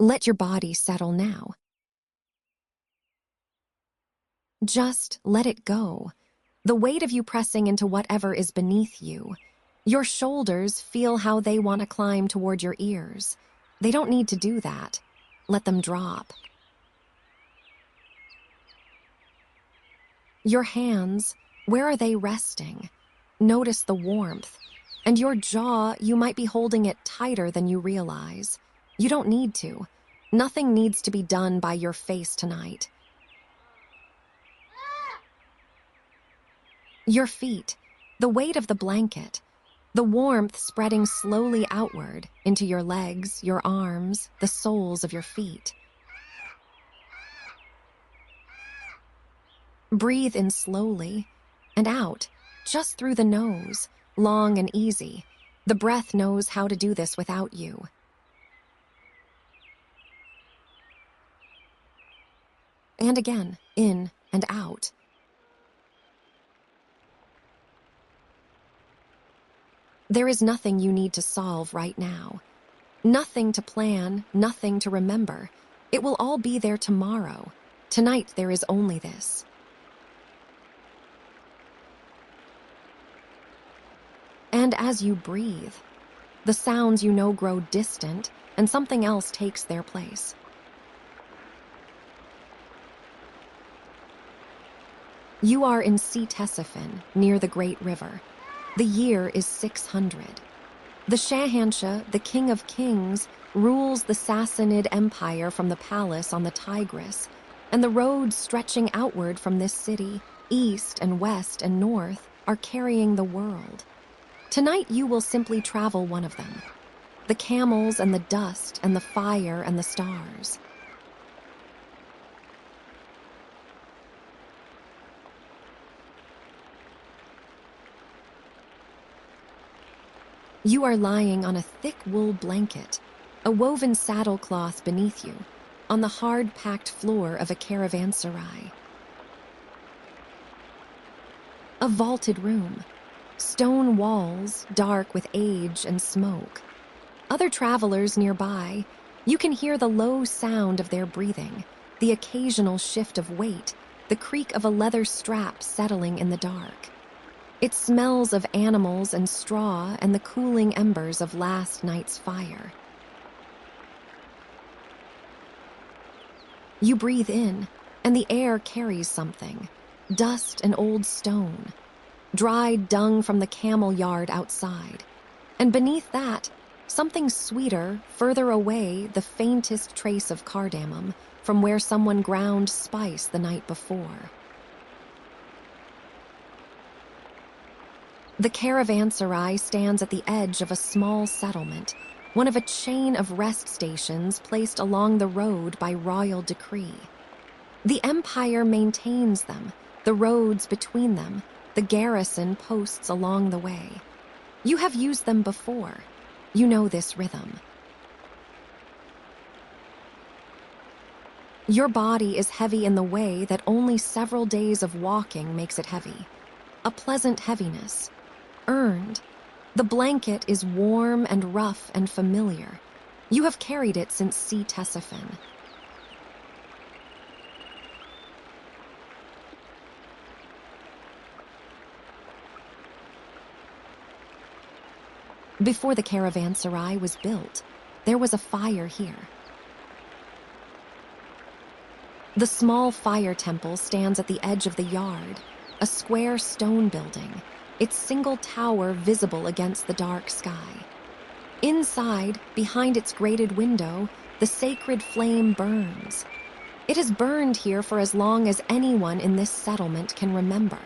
Let your body settle now. Just let it go. The weight of you pressing into whatever is beneath you. Your shoulders feel how they want to climb toward your ears. They don't need to do that. Let them drop. Your hands, where are they resting? Notice the warmth. And your jaw, you might be holding it tighter than you realize. You don't need to. Nothing needs to be done by your face tonight. Your feet, the weight of the blanket, the warmth spreading slowly outward into your legs, your arms, the soles of your feet. Breathe in slowly and out, just through the nose, long and easy. The breath knows how to do this without you. And again, in and out. There is nothing you need to solve right now. Nothing to plan, nothing to remember. It will all be there tomorrow. Tonight there is only this. And as you breathe, the sounds you know grow distant and something else takes their place. You are in Ctesiphon, near the Great River. The year is 600. The Shahanshah, the King of Kings, rules the Sassanid Empire from the palace on the Tigris, and the roads stretching outward from this city, east and west and north, are carrying the world. Tonight you will simply travel one of them. The camels and the dust and the fire and the stars. You are lying on a thick wool blanket, a woven saddlecloth beneath you, on the hard-packed floor of a caravanserai. A vaulted room, stone walls dark with age and smoke. Other travelers nearby, you can hear the low sound of their breathing, the occasional shift of weight, the creak of a leather strap settling in the dark. It smells of animals and straw and the cooling embers of last night's fire. You breathe in, and the air carries something. Dust and old stone. Dried dung from the camel yard outside. And beneath that, something sweeter, further away, the faintest trace of cardamom from where someone ground spice the night before. The caravanserai stands at the edge of a small settlement, one of a chain of rest stations placed along the road by royal decree. The empire maintains them, the roads between them, the garrison posts along the way. You have used them before. You know this rhythm. Your body is heavy in the way that only several days of walking makes it heavy. A pleasant heaviness. Earned. The blanket is warm and rough and familiar. You have carried it since Ctesiphon. Before the caravanserai was built, there was a fire here. The small fire temple stands at the edge of the yard, a square stone building, its single tower visible against the dark sky. Inside, behind its grated window, the sacred flame burns. It has burned here for as long as anyone in this settlement can remember.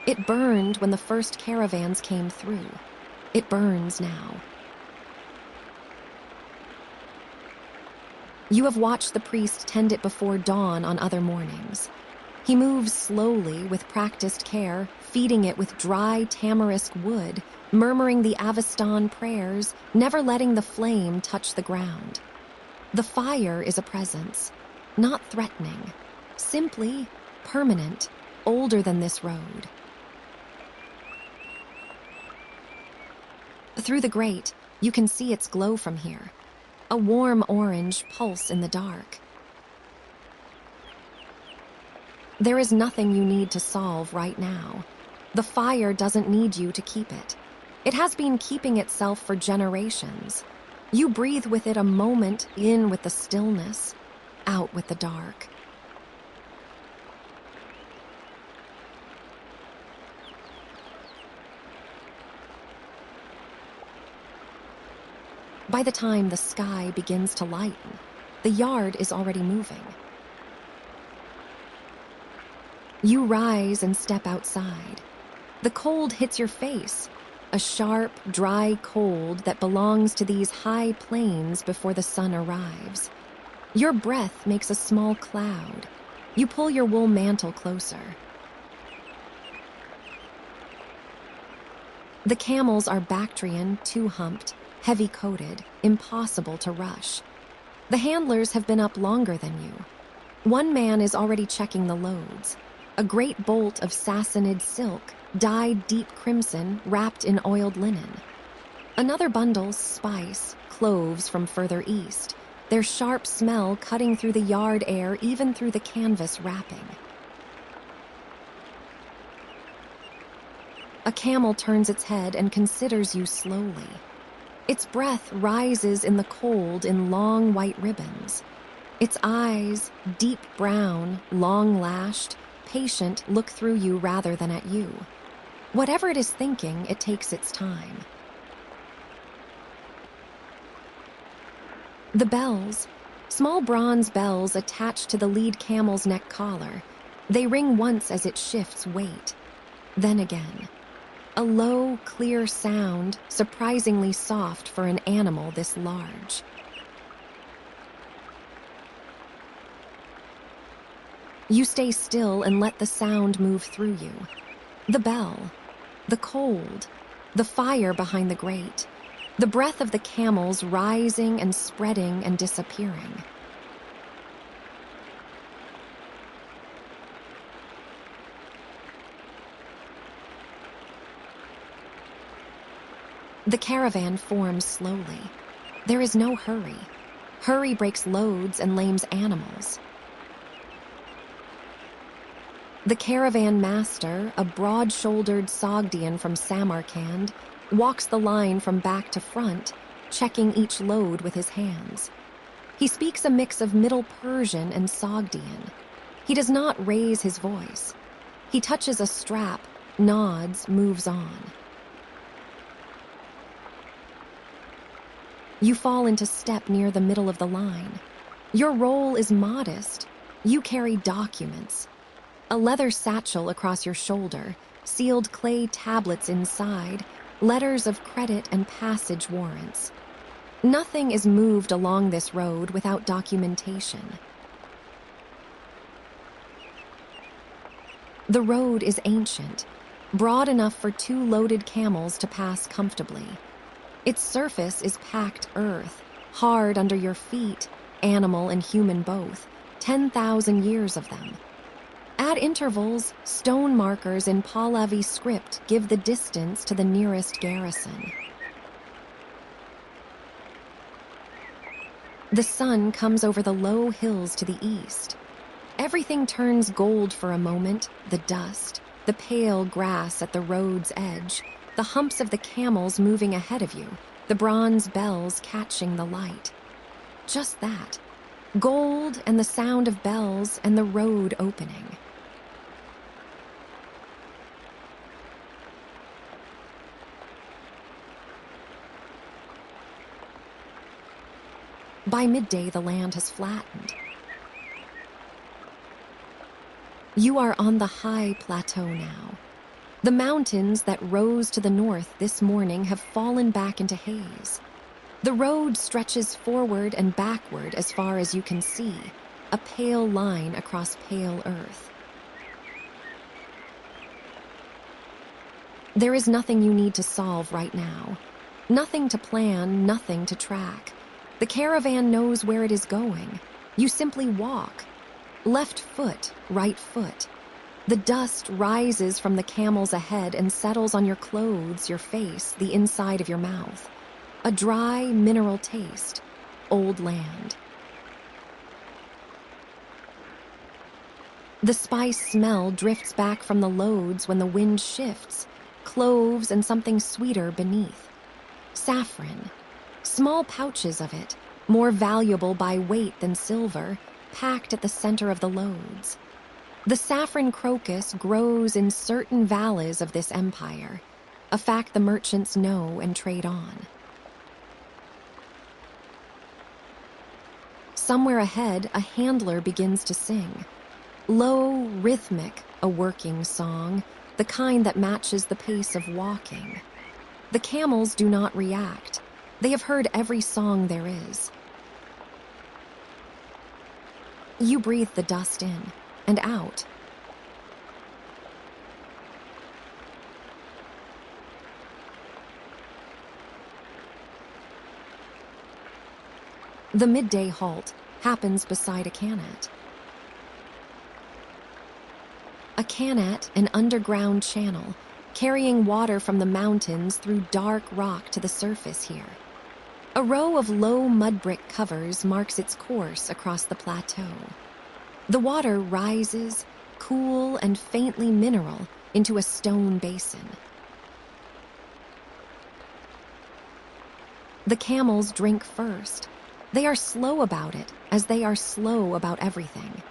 It burned when the first caravans came through. It burns now. You have watched the priest tend it before dawn on other mornings. He moves slowly with practiced care, feeding it with dry tamarisk wood, murmuring the Avestan prayers, never letting the flame touch the ground. The fire is a presence, not threatening, simply permanent, older than this road. Through the grate, you can see its glow from here. A warm orange pulse in the dark. There is nothing you need to solve right now. The fire doesn't need you to keep it. It has been keeping itself for generations. You breathe with it a moment, in with the stillness, out with the dark. By the time the sky begins to lighten, the yard is already moving. You rise and step outside. The cold hits your face, a sharp, dry cold that belongs to these high plains before the sun arrives. Your breath makes a small cloud. You pull your wool mantle closer. The camels are Bactrian, two-humped, heavy-coated, impossible to rush. The handlers have been up longer than you. One man is already checking the loads. A great bolt of Sassanid silk, dyed deep crimson, wrapped in oiled linen. Another bundles spice, cloves from further east, their sharp smell cutting through the yard air even through the canvas wrapping. A camel turns its head and considers you slowly. Its breath rises in the cold in long white ribbons. Its eyes, deep brown, long-lashed, patient, look through you rather than at you. Whatever it is thinking, it takes its time. The bells, small bronze bells attached to the lead camel's neck collar. They ring once as it shifts weight. Then again. A low, clear sound, surprisingly soft for an animal this large. You stay still and let the sound move through you. The bell, the cold, the fire behind the grate, the breath of the camels rising and spreading and disappearing. The caravan forms slowly. There is no hurry. Hurry breaks loads and lames animals. The caravan master, a broad-shouldered Sogdian from Samarkand, walks the line from back to front, checking each load with his hands. He speaks a mix of Middle Persian and Sogdian. He does not raise his voice. He touches a strap, nods, moves on. You fall into step near the middle of the line. Your role is modest. You carry documents. A leather satchel across your shoulder, sealed clay tablets inside, letters of credit and passage warrants. Nothing is moved along this road without documentation. The road is ancient, broad enough for 2 loaded camels to pass comfortably. Its surface is packed earth, hard under your feet, animal and human both, 10,000 years of them. At intervals, stone markers in Pahlavi script give the distance to the nearest garrison. The sun comes over the low hills to the east. Everything turns gold for a moment, the dust, the pale grass at the road's edge, the humps of the camels moving ahead of you, the bronze bells catching the light. Just that. Gold and the sound of bells and the road opening. By midday, the land has flattened. You are on the high plateau now. The mountains that rose to the north this morning have fallen back into haze. The road stretches forward and backward as far as you can see, a pale line across pale earth. There is nothing you need to solve right now. Nothing to plan, nothing to track. The caravan knows where it is going. You simply walk. Left foot, right foot. The dust rises from the camels ahead and settles on your clothes, your face, the inside of your mouth. A dry, mineral taste. old land. The spice smell drifts back from the loads when the wind shifts, cloves and something sweeter beneath. Saffron, small pouches of it, more valuable by weight than silver, packed at the center of the loads. The saffron crocus grows in certain valleys of this empire, a fact the merchants know and trade on. Somewhere ahead, a handler begins to sing. Low, rhythmic, a working song, the kind that matches the pace of walking. The camels do not react. They have heard every song there is. You breathe the dust in and out. The midday halt happens beside a canat. A canat, an underground channel, carrying water from the mountains through dark rock to the surface here. A row of low mud brick covers marks its course across the plateau. The water rises, cool and faintly mineral, into a stone basin. The camels drink first. They are slow about it, as they are slow about everything.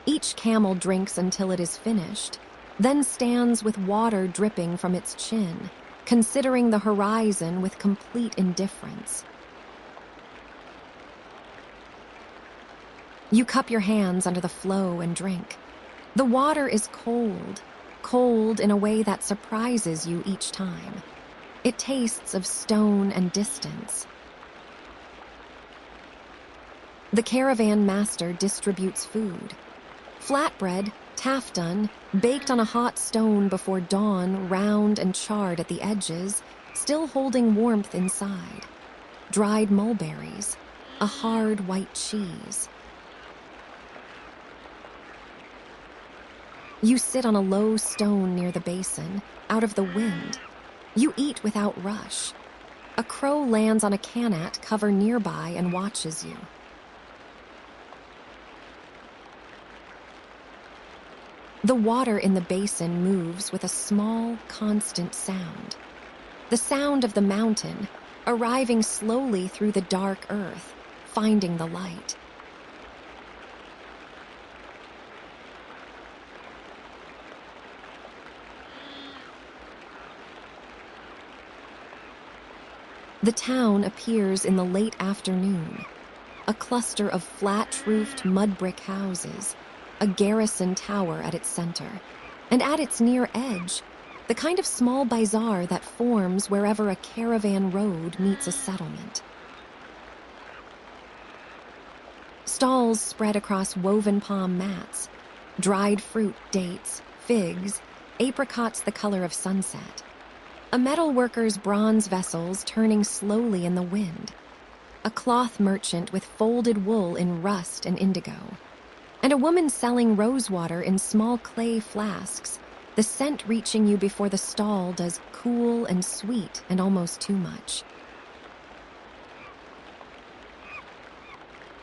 Each camel drinks until it is finished, then stands with water dripping from its chin, considering the horizon with complete indifference. You cup your hands under the flow and drink. The water is cold, cold in a way that surprises you each time. It tastes of stone and distance. The caravan master distributes food. Flatbread, taffdone, baked on a hot stone before dawn, round and charred at the edges, still holding warmth inside. Dried mulberries, a hard white cheese. You sit on a low stone near the basin, out of the wind. You eat without rush. A crow lands on a canat cover nearby and watches you. The water in the basin moves with a small, constant sound. The sound of the mountain, arriving slowly through the dark earth, finding the light. The town appears in the late afternoon, a cluster of flat-roofed mud brick houses, a garrison tower at its center, and at its near edge, the kind of small bazaar that forms wherever a caravan road meets a settlement. Stalls spread across woven palm mats, dried fruit, dates, figs, apricots the color of sunset. A metal worker's bronze vessels turning slowly in the wind. A cloth merchant with folded wool in rust and indigo. And a woman selling rosewater in small clay flasks, the scent reaching you before the stall does cool and sweet and almost too much.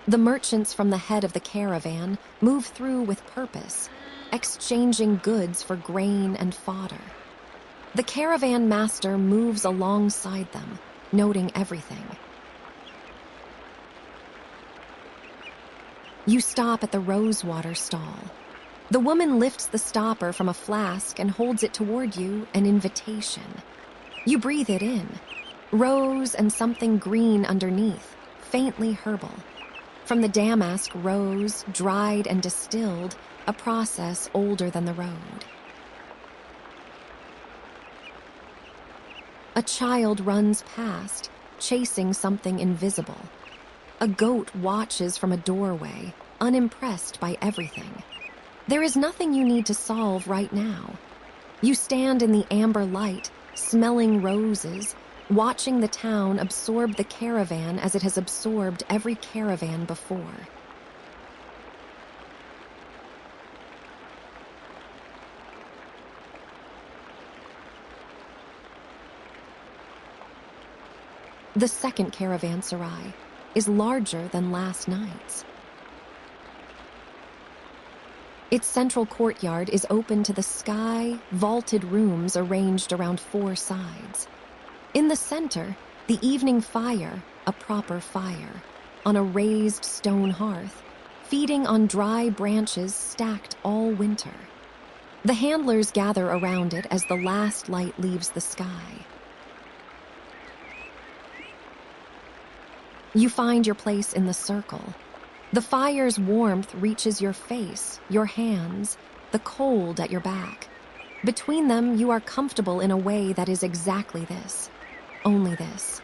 The merchants from the head of the caravan move through with purpose, exchanging goods for grain and fodder. The caravan master moves alongside them, noting everything. You stop at the rosewater stall. The woman lifts the stopper from a flask and holds it toward you, an invitation. You breathe it in. Rose and something green underneath, faintly herbal. From the damask rose, dried and distilled, a process older than the road. A child runs past, chasing something invisible. A goat watches from a doorway, unimpressed by everything. There is nothing you need to solve right now. You stand in the amber light, smelling roses, watching the town absorb the caravan as it has absorbed every caravan before. The second caravanserai, is larger than last night's. Its central courtyard is open to the sky, vaulted rooms arranged around 4 sides. In the center, the evening fire, a proper fire, on a raised stone hearth, feeding on dry branches stacked all winter. The handlers gather around it as the last light leaves the sky. You find your place in the circle. The fire's warmth reaches your face, your hands, the cold at your back. Between them, you are comfortable in a way that is exactly this. Only this.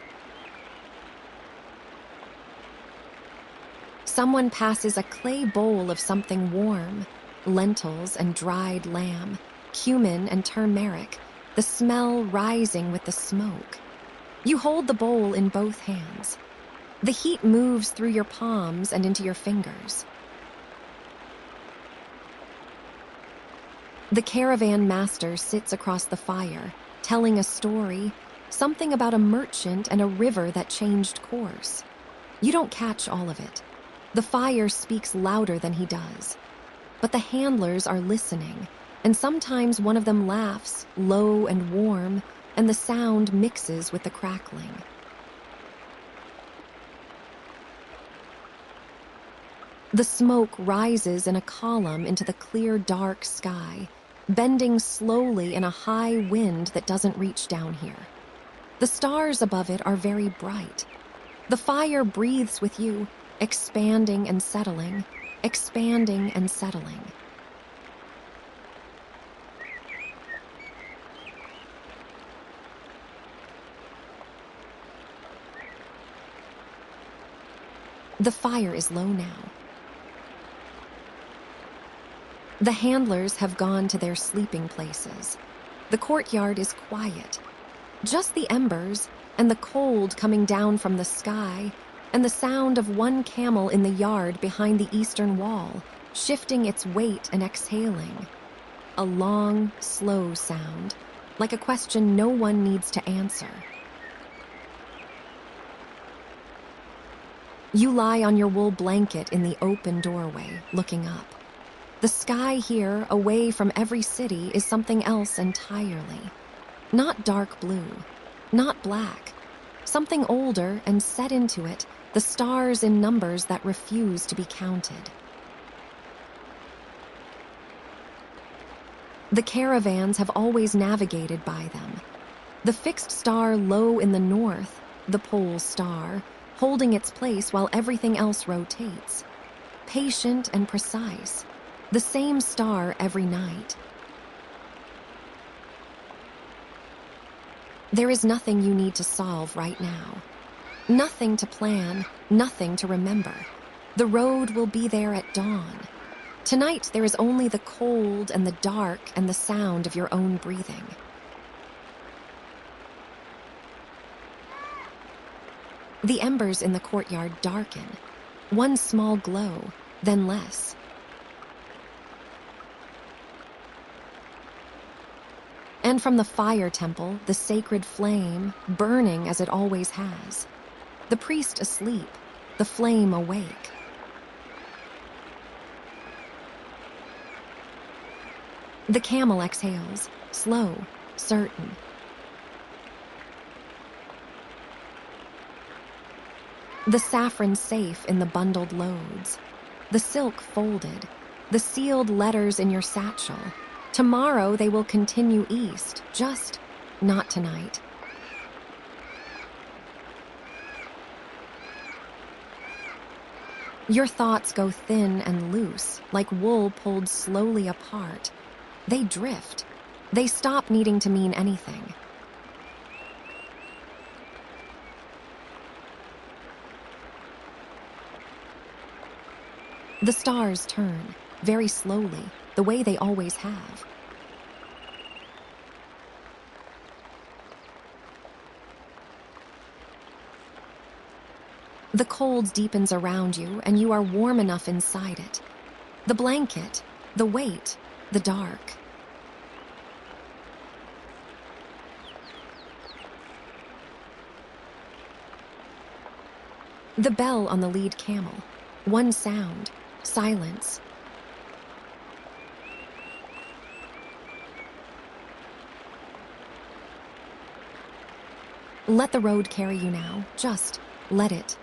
Someone passes a clay bowl of something warm, lentils and dried lamb, cumin and turmeric, the smell rising with the smoke. You hold the bowl in both hands. The heat moves through your palms and into your fingers. The caravan master sits across the fire, telling a story, something about a merchant and a river that changed course. You don't catch all of it. The fire speaks louder than he does. But the handlers are listening, and sometimes one of them laughs, low and warm, and the sound mixes with the crackling. The smoke rises in a column into the clear, dark sky, bending slowly in a high wind that doesn't reach down here. The stars above it are very bright. The fire breathes with you, expanding and settling, expanding and settling. The fire is low now. The handlers have gone to their sleeping places. The courtyard is quiet. Just the embers and the cold coming down from the sky and the sound of one camel in the yard behind the eastern wall, shifting its weight and exhaling. A long, slow sound, like a question no one needs to answer. You lie on your wool blanket in the open doorway, looking up. The sky here, away from every city, is something else entirely. Not dark blue, not black. Something older, and set into it, the stars in numbers that refuse to be counted. The caravans have always navigated by them. The fixed star low in the north, the pole star, holding its place while everything else rotates. Patient and precise. The same star every night. There is nothing you need to solve right now. Nothing to plan, nothing to remember. The road will be there at dawn. Tonight there is only the cold and the dark and the sound of your own breathing. The embers in the courtyard darken. One small glow, then less. And from the fire temple, the sacred flame, burning as it always has. The priest asleep, the flame awake. The camel exhales, slow, certain. The saffron safe in the bundled loads. The silk folded. The sealed letters in your satchel. Tomorrow they will continue east, just not tonight. Your thoughts go thin and loose, like wool pulled slowly apart. They drift. They stop needing to mean anything. The stars turn, very slowly, the way they always have. The cold deepens around you, and you are warm enough inside it. The blanket, the weight, the dark. The bell on the lead camel. One sound. Silence. Let the road carry you now. Just let it.